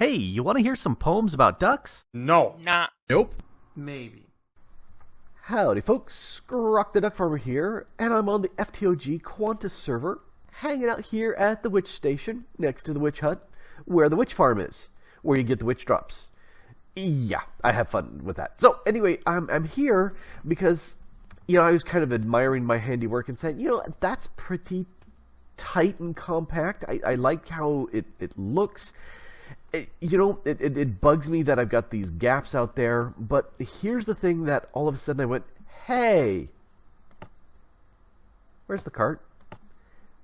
Hey, you want to hear some poems about ducks? No. Nah. Nope. Maybe. Howdy folks, Grok the DuckFarmer here, and I'm on the FTOG Quantus server, hanging out here at the witch station, next to the witch hut, where the witch farm is, where you get the witch drops. Yeah, I have fun with that. So anyway, I'm here because, I was kind of admiring my handiwork and saying, that's pretty tight and compact. I like how it looks. It bugs me that I've got these gaps out there, but here's the thing that all of a sudden I went, hey, where's the cart?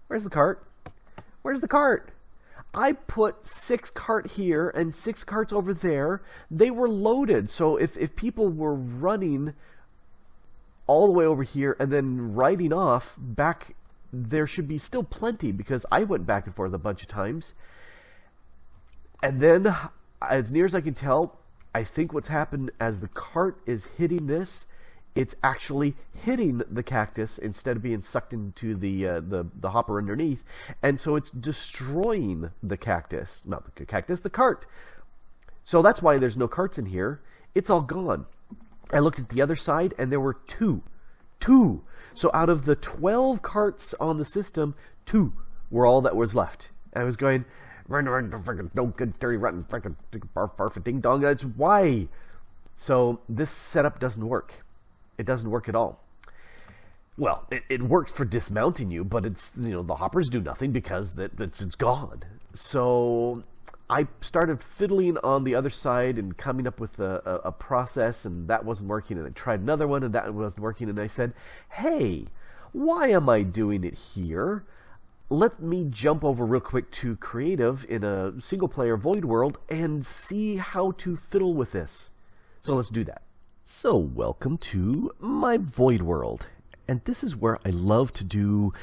Where's the cart? Where's the cart? I put 6 cart here and 6 carts over there. They were loaded, so if people were running all the way over here and then riding off back, there should be still plenty, because I went back and forth a bunch of times. And then, as near as I can tell, I think what's happened as the cart is hitting this, it's actually hitting the cactus instead of being sucked into the hopper underneath. And so it's destroying the cactus. Not the cactus, the cart. So that's why there's no carts in here. It's all gone. I looked at the other side, and there were 2. 2. So out of the 12 carts on the system, 2 were all that was left. And I was going, no good, dirty, rotten, barf, barf, ding dong. That's why. So this setup doesn't work. It doesn't work at all. Well, it works for dismounting you, but it's, the hoppers do nothing because it's gone. So I started fiddling on the other side and coming up with a process, and that wasn't working. And I tried another one, and that wasn't working. And I said, hey, why am I doing it here? Let me jump over real quick to creative in a single-player Void World and see how to fiddle with this. So let's do that. So welcome to my Void World. And this is where I love to do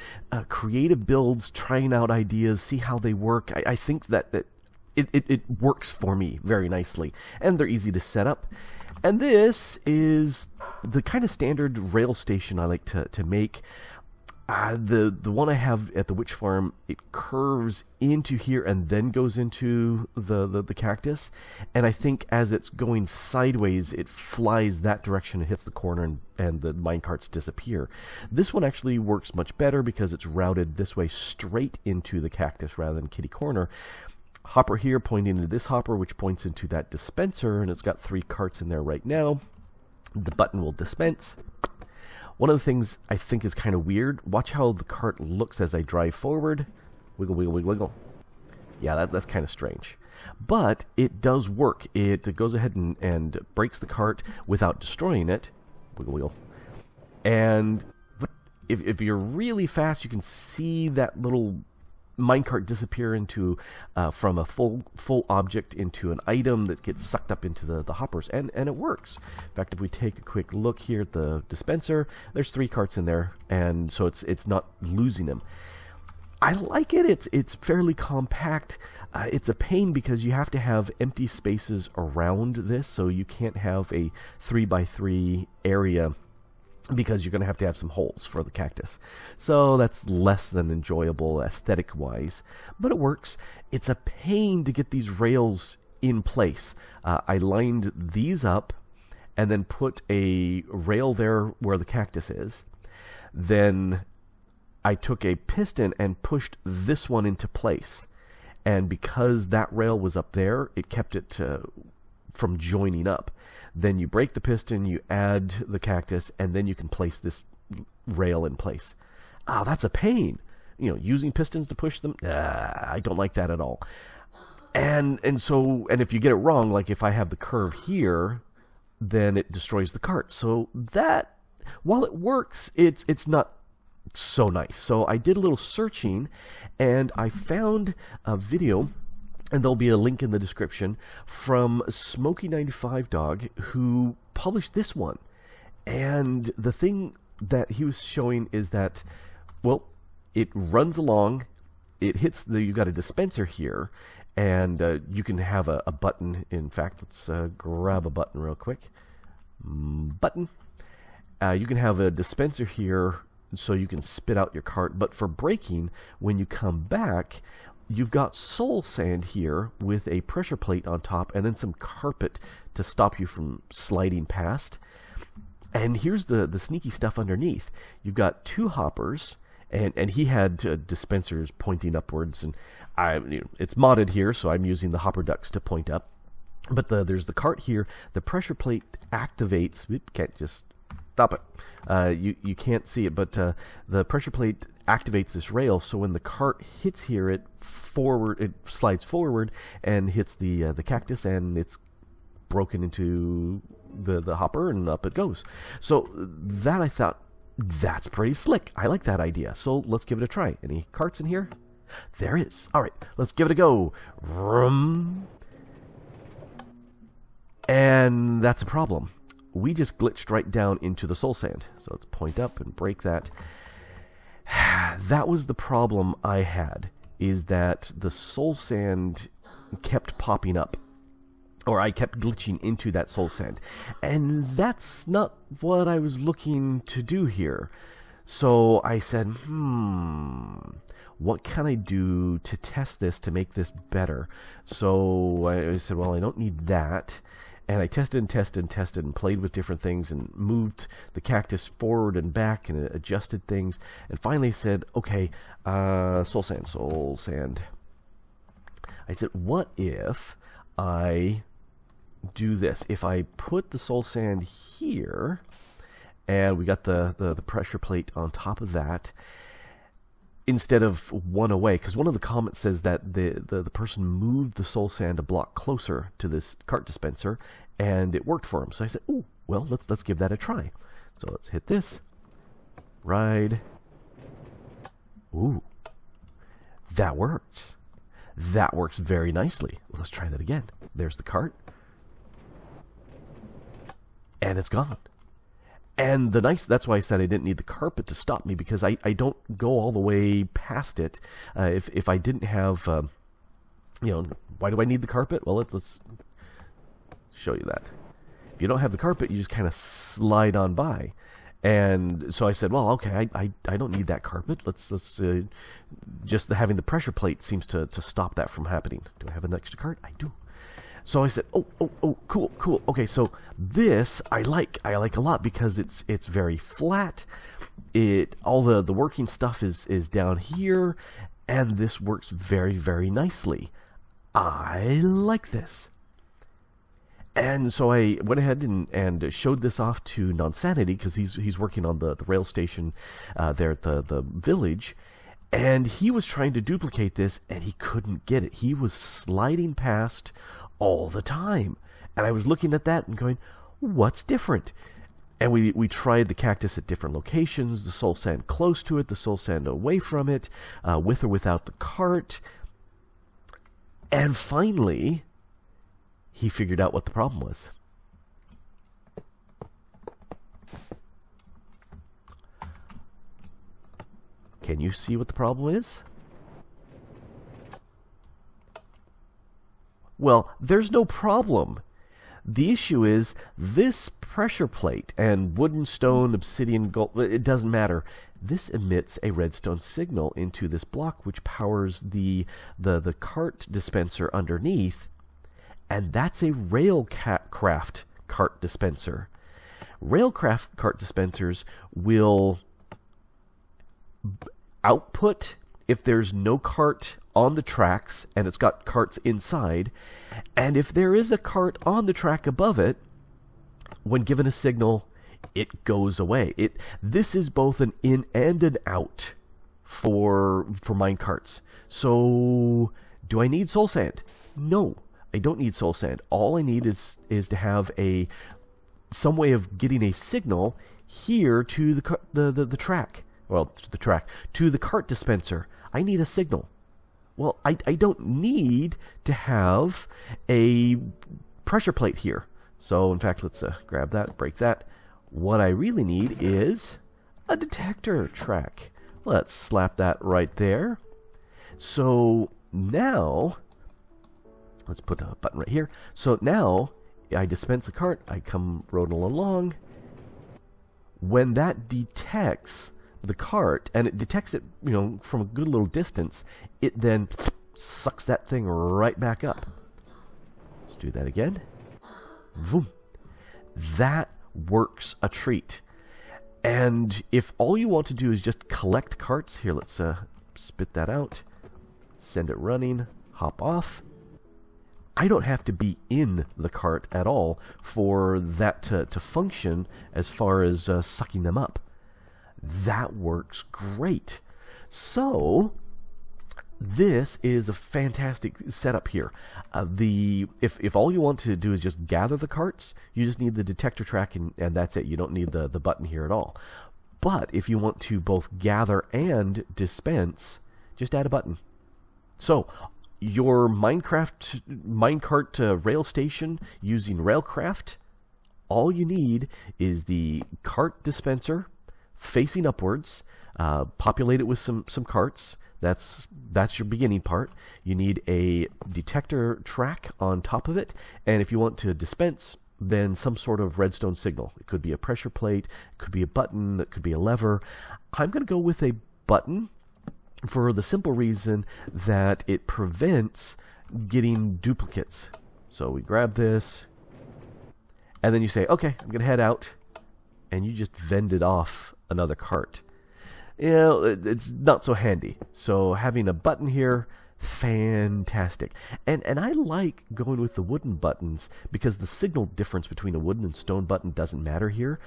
creative builds, trying out ideas, see how they work. I think that it works for me very nicely. And they're easy to set up. And this is the kind of standard rail station I like to make. The one I have at the witch farm, it curves into here and then goes into the cactus. And I think as it's going sideways, it flies that direction and hits the corner, and the minecarts disappear. This one actually works much better because it's routed this way straight into the cactus rather than kitty corner. Hopper here pointing into this hopper, which points into that dispenser, and it's got 3 carts in there right now. The button will dispense. One of the things I think is kind of weird, watch how the cart looks as I drive forward. Wiggle, wiggle, wiggle, wiggle. Yeah, that's kind of strange. But it does work. It goes ahead and breaks the cart without destroying it. Wiggle, wiggle. And if you're really fast, you can see that little minecart disappear into from a full object into an item that gets sucked up into the hoppers, and it works. In fact, if we take a quick look here at the dispenser, there's 3 carts in there, and so it's not losing them. I like it. It's fairly compact. It's a pain because you have to have empty spaces around this, so you can't have a 3x3 area, because you're going to have some holes for the cactus. So that's less than enjoyable aesthetic-wise, but it works. It's a pain to get these rails in place. I lined these up and then put a rail there where the cactus is. Then I took a piston and pushed this one into place. And because that rail was up there, it kept it from joining up. Then you break the piston, you add the cactus, and then you can place this rail in place. That's a pain. Using pistons to push them, I don't like that at all. And if you get it wrong, like if I have the curve here, then it destroys the cart. So that, while it works, it's not so nice. So I did a little searching, and I found a video, and there'll be a link in the description, from Smokey95 Dog, who published this one. And the thing that he was showing is that, well, it runs along, it hits you've got a dispenser here, and you can have a button. In fact, let's grab a button real quick. Button. You can have a dispenser here, so you can spit out your cart. But for braking, when you come back, you've got soul sand here with a pressure plate on top and then some carpet to stop you from sliding past. And here's the sneaky stuff underneath. You've got two hoppers, and he had dispensers pointing upwards, and it's modded here, so I'm using the hopper ducts to point up. But there's the cart here. The pressure plate activates. Can't just stop it. You can't see it, but the pressure plate activates this rail, so when the cart hits here, it slides forward and hits the cactus, and it's broken into the hopper, and up it goes. So that, I thought, that's pretty slick. I like that idea. So let's give it a try. Any carts in here? There is. All right, let's give it a go. Vroom. And that's a problem. We just glitched right down into the soul sand. So let's point up and break that. That was the problem I had, is that the soul sand kept popping up. Or I kept glitching into that soul sand. And that's not what I was looking to do here. So I said, what can I do to test this to make this better? So I said, well, I don't need that. And I tested and tested and tested and played with different things and moved the cactus forward and back and adjusted things. And finally said, okay, soul sand. I said, what if I do this? If I put the soul sand here, and we got the pressure plate on top of that, instead of one away, because one of the comments says that the person moved the soul sand a block closer to this cart dispenser, and it worked for him. So I said, "Ooh, well, let's give that a try." So let's hit this. Ride. Ooh, that works. That works very nicely. Well, let's try that again. There's the cart, and it's gone. And that's why I said I didn't need the carpet to stop me, because I don't go all the way past it. If I didn't have, why do I need the carpet? Well, let's show you that. If you don't have the carpet, you just kind of slide on by. And so I said, well, okay, I don't need that carpet. Let's just having the pressure plate seems to stop that from happening. Do I have an extra cart? I do. So I said, oh, cool. Okay, so this I like a lot, because it's very flat. All the working stuff is down here, and this works very, very nicely. I like this. And so I went ahead and showed this off to Nonsanity, because he's working on the rail station there at the village. And he was trying to duplicate this, and he couldn't get it. He was sliding past all the time. And I was looking at that and going, what's different? And we tried the cactus at different locations, the soul sand close to it, the soul sand away from it, with or without the cart. And finally, he figured out what the problem was. Can you see what the problem is? Well, there's no problem. The issue is this pressure plate and wooden, stone, obsidian, gold, it doesn't matter. This emits a redstone signal into this block, which powers the cart dispenser underneath, and that's a railcraft cart dispenser. Railcraft cart dispensers will output if there's no cart on the tracks and it's got carts inside, and if there is a cart on the track above it, when given a signal, it goes away. This is both an in and an out for mine carts. So do I need soul sand? No, I don't need soul sand. All I need is to have some way of getting a signal here to the track. Well, to the cart dispenser. I need a signal. Well, I don't need to have a pressure plate here. So, in fact, let's grab that, break that. What I really need is a detector track. Let's slap that right there. So now, let's put a button right here. So now, I dispense a cart. I come rolling along. When that detects the cart, and it detects it, from a good little distance, it then sucks that thing right back up. Let's do that again. Boom. That works a treat. And if all you want to do is just collect carts, here, let's spit that out, send it running, hop off. I don't have to be in the cart at all for that to function as far as sucking them up. That works great. So this is a fantastic setup here. If all you want to do is just gather the carts, you just need the detector track and that's it. You don't need the button here at all. But if you want to both gather and dispense, just add a button. So your minecart rail station using Railcraft, all you need is the cart dispenser facing upwards, populate it with some carts. That's your beginning part. You need a detector track on top of it, and if you want to dispense, then some sort of redstone signal. It could be a pressure plate, it could be a button, it could be a lever. I'm going to go with a button for the simple reason that it prevents getting duplicates. So we grab this, and then you say, okay, I'm going to head out, and you just vended off another cart. You know, it's not so handy. So having a button here, fantastic. And I like going with the wooden buttons because the signal difference between a wooden and stone button doesn't matter here,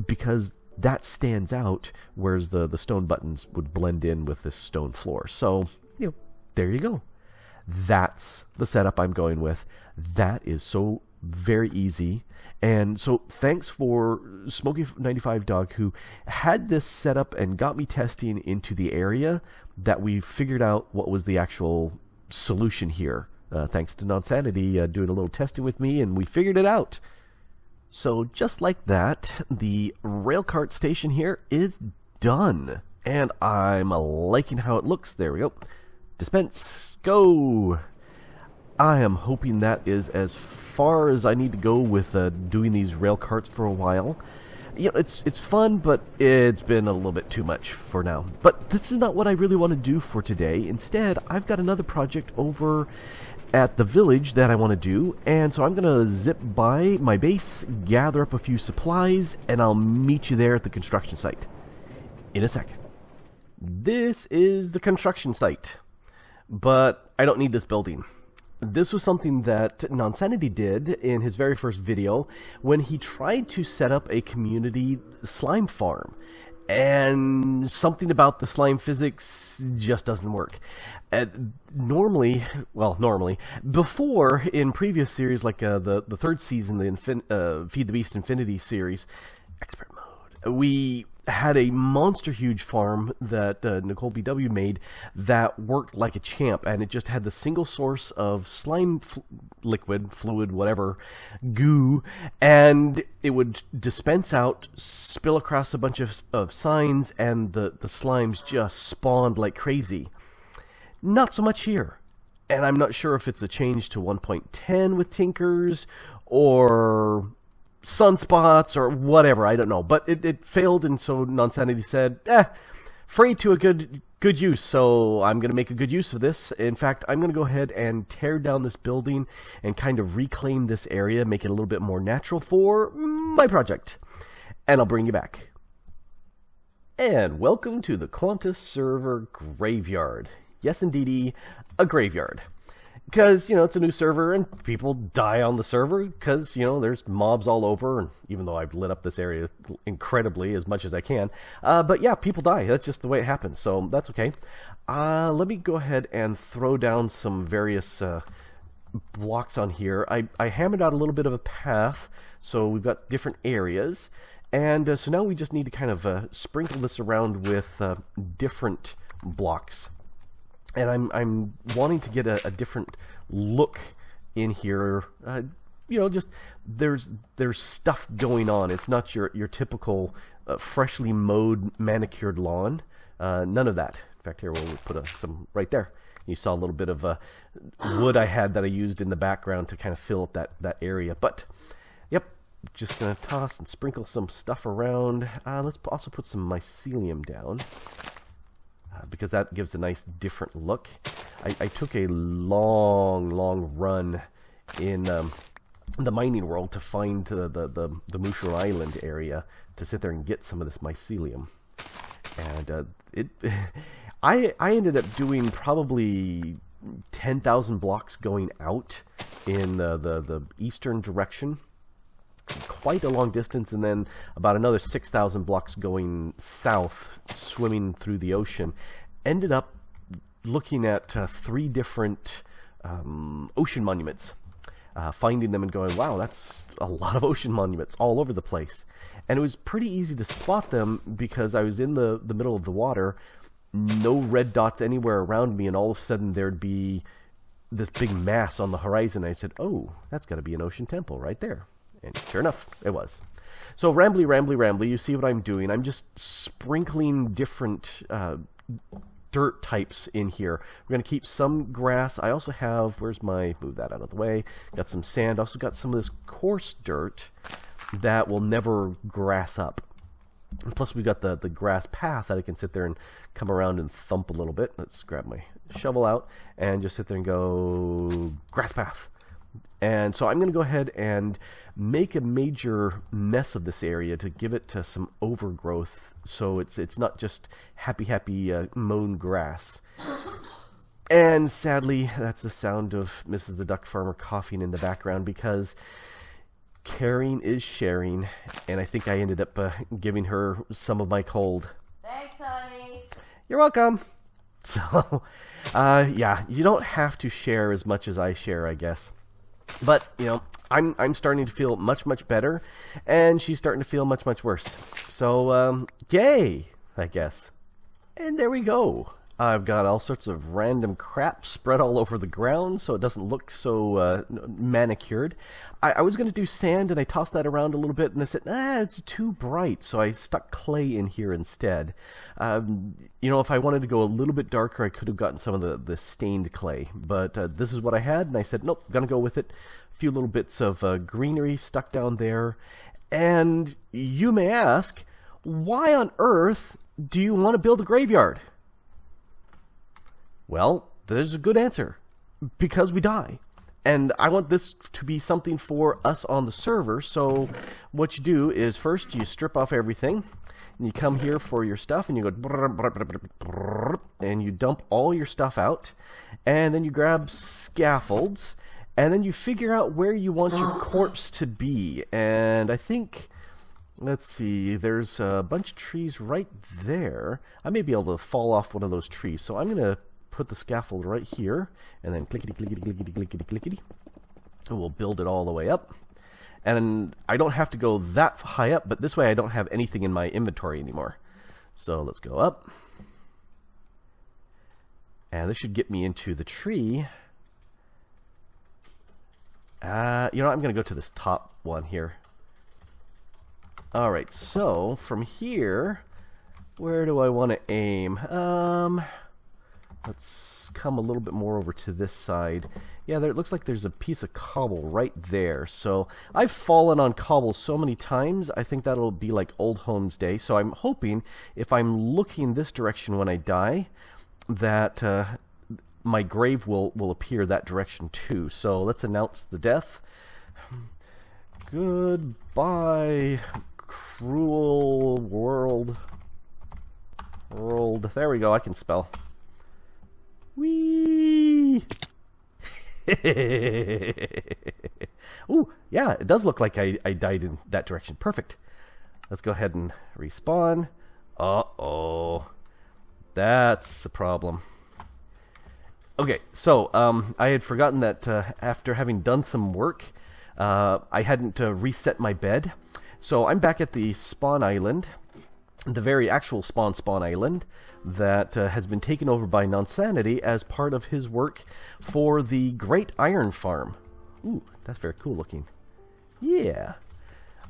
because that stands out, whereas the stone buttons would blend in with this stone floor. So, you know, there you go. That's the setup I'm going with. That is so very easy. And so thanks for Smokey95Dog, who had this set up and got me testing into the area that we figured out what was the actual solution here. Thanks to Nonsanity doing a little testing with me, and we figured it out. So just like that, the railcart station here is done. And I'm liking how it looks. There we go. Dispense, go! I am hoping that is as far as I need to go with doing these rail carts for a while. You know, it's fun, but it's been a little bit too much for now. But this is not what I really want to do for today. Instead, I've got another project over at the village that I want to do, and so I'm going to zip by my base, gather up a few supplies, and I'll meet you there at the construction site in a second. This is the construction site, but I don't need this building. This was something that Nonsanity did in his very first video when he tried to set up a community slime farm. And something about the slime physics just doesn't work. Normally, before in previous series like the third season, the Feed the Beast Infinity series, expert mode, we had a monster huge farm that Nicole BW made that worked like a champ, and it just had the single source of slime liquid, fluid, whatever, goo, and it would dispense out, spill across a bunch of signs, and the slimes just spawned like crazy. Not so much here. And I'm not sure if it's a change to 1.10 with Tinkers, or sunspots, or whatever, I don't know. But it failed, and so Nonsanity said, free to a good use, so I'm going to make a good use of this. In fact, I'm going to go ahead and tear down this building and kind of reclaim this area, make it a little bit more natural for my project. And I'll bring you back. And welcome to the Quantus server graveyard. Yes, indeedy, a graveyard. Because, you know, it's a new server, and people die on the server, because, you know, there's mobs all over, and even though I've lit up this area incredibly, as much as I can. But yeah, people die. That's just the way it happens, so that's okay. Let me go ahead and throw down some various blocks on here. I hammered out a little bit of a path, so we've got different areas. And so now we just need to kind of sprinkle this around with different blocks. And I'm wanting to get a different look in here. You know, just there's stuff going on. It's not your typical freshly mowed, manicured lawn. None of that. In fact, here we'll put some right there. You saw a little bit of wood I had that I used in the background to kind of fill up that area. But yep, just gonna toss and sprinkle some stuff around. Let's also put some mycelium down. because that gives a nice different look. I took a long run in the mining world to find the Mushroom Island area to sit there and get some of this mycelium. And I ended up doing probably 10,000 blocks going out in the eastern direction, quite a long distance, and then about another 6,000 blocks going south, swimming through the ocean. Ended up looking at 3 different ocean monuments, finding them and going, wow, that's a lot of ocean monuments all over the place. And it was pretty easy to spot them because I was in the middle of the water, no red dots anywhere around me, and all of a sudden there'd be this big mass on the horizon. I said, oh, that's got to be an ocean temple right there. And sure enough, it was. So rambly, you see what I'm doing. I'm just sprinkling different dirt types in here. We're going to keep some grass. I also have, move that out of the way. Got some sand. Also got some of this coarse dirt that will never grass up. And plus we got the grass path that I can sit there and come around and thump a little bit. Let's grab my shovel out and just sit there and go grass path. And so I'm going to go ahead and make a major mess of this area to give it to some overgrowth, so it's not just happy mown grass. And sadly, that's the sound of Mrs. the Duck Farmer coughing in the background, because caring is sharing, and I think I ended up giving her some of my cold. Thanks, honey. You're welcome. So, yeah, you don't have to share as much as I share, I guess. But, you know, I'm starting to feel much better, and she's starting to feel much worse. So, yay, I guess. And there we go. I've got all sorts of random crap spread all over the ground so it doesn't look so manicured. I was going to do sand, and I tossed that around a little bit, and I said, it's too bright, so I stuck clay in here instead. You know, if I wanted to go a little bit darker, I could have gotten some of the stained clay, but this is what I had, and I said, nope, gonna go with it. A few little bits of greenery stuck down there, and you may ask, why on earth do you want to build a graveyard? Well, there's a good answer. Because we die. And I want this to be something for us on the server, so what you do is first you strip off everything, and you come here for your stuff, and you go and you dump all your stuff out, and then you grab scaffolds, and then you figure out where you want your corpse to be. And I think, let's see, there's a bunch of trees right there. I may be able to fall off one of those trees, so I'm going to put the scaffold right here, and then clickety, and we'll build it all the way up. And I don't have to go that high up, but this way I don't have anything in my inventory anymore. So let's go up. And this should get me into the tree. You know, I'm going to go to this top one here. Alright, so from here, where do I want to aim? Let's come a little bit more over to this side. Yeah, it looks like there's a piece of cobble right there. So I've fallen on cobble so many times, I think that'll be like Old Homes Day. So I'm hoping if I'm looking this direction when I die, that my grave will appear that direction too. So let's announce the death. Goodbye, cruel world. There we go, I can spell. Whee! Ooh, yeah, it does look like I died in that direction. Perfect. Let's go ahead and respawn. Uh-oh. That's a problem. Okay, so I had forgotten that after having done some work, I hadn't reset my bed. So I'm back at the spawn island, the very actual spawn island that has been taken over by Nonsanity as part of his work for the Great Iron Farm. Ooh, that's very cool looking. Yeah.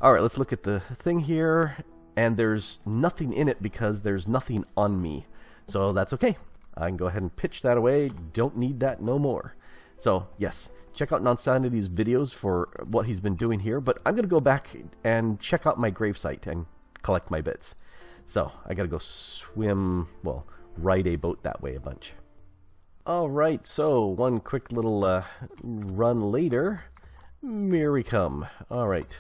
Alright, let's look at the thing here, and there's nothing in it because there's nothing on me. So that's okay. I can go ahead and pitch that away. Don't need that no more. So, yes, check out Nonsanity's videos for what he's been doing here, but I'm going to go back and check out my gravesite and collect my bits. So, I gotta go swim, well, ride a boat that way a bunch. Alright, so one quick little run later. Here we come. Alright.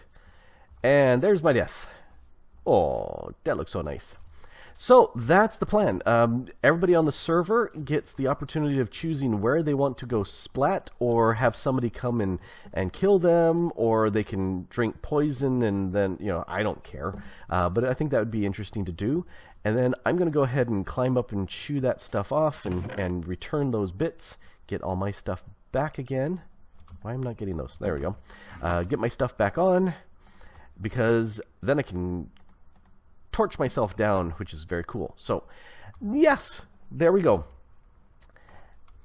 And there's my death. Oh, that looks so nice. So that's the plan. Everybody on the server gets the opportunity of choosing where they want to go splat, or have somebody come in and kill them, or they can drink poison, and then, I don't care. But I think that would be interesting to do. And then I'm going to go ahead and climb up and chew that stuff off and return those bits, get all my stuff back again. Why am I not getting those? There we go. Get my stuff back on, because then I can torch myself down, which is very cool. So, yes, there we go.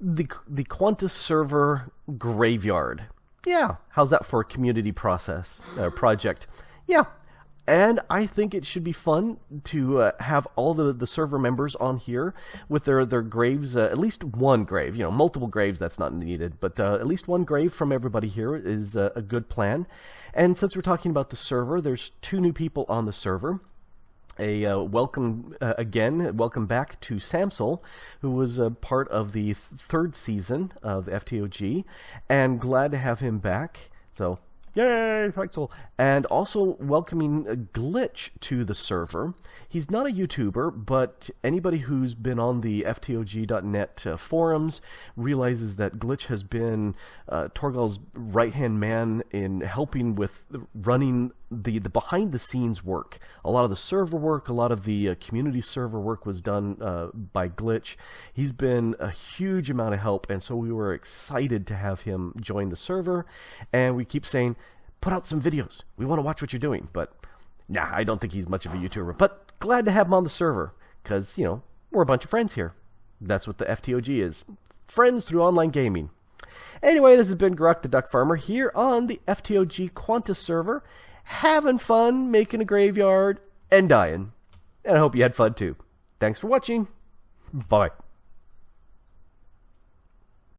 The Quantus server graveyard. Yeah, how's that for a community project? Yeah, and I think it should be fun to have all the server members on here with their graves, at least one grave. Multiple graves, that's not needed, but at least one grave from everybody here is a good plan. And since we're talking about the server, there's 2 new people on the server. Welcome back to Samsel, who was a part of the 3rd season of FTOG, and glad to have him back. So, yay, Fractal! And also welcoming Glitch to the server. He's not a YouTuber, but anybody who's been on the FTOG.net forums realizes that Glitch has been Torgal's right-hand man in helping with running the behind-the-scenes work. A lot of the server work, a lot of the community server work was done by Glitch. He's been a huge amount of help, and so we were excited to have him join the server. And we keep saying, put out some videos. We want to watch what you're doing. But, nah, I don't think he's much of a YouTuber. But glad to have him on the server, because, we're a bunch of friends here. That's what the FTOG is. Friends through online gaming. Anyway, this has been Grok the DuckFarmer here on the FTOG Quantus server, having fun, making a graveyard, and dying. And I hope you had fun too. Thanks for watching. Bye.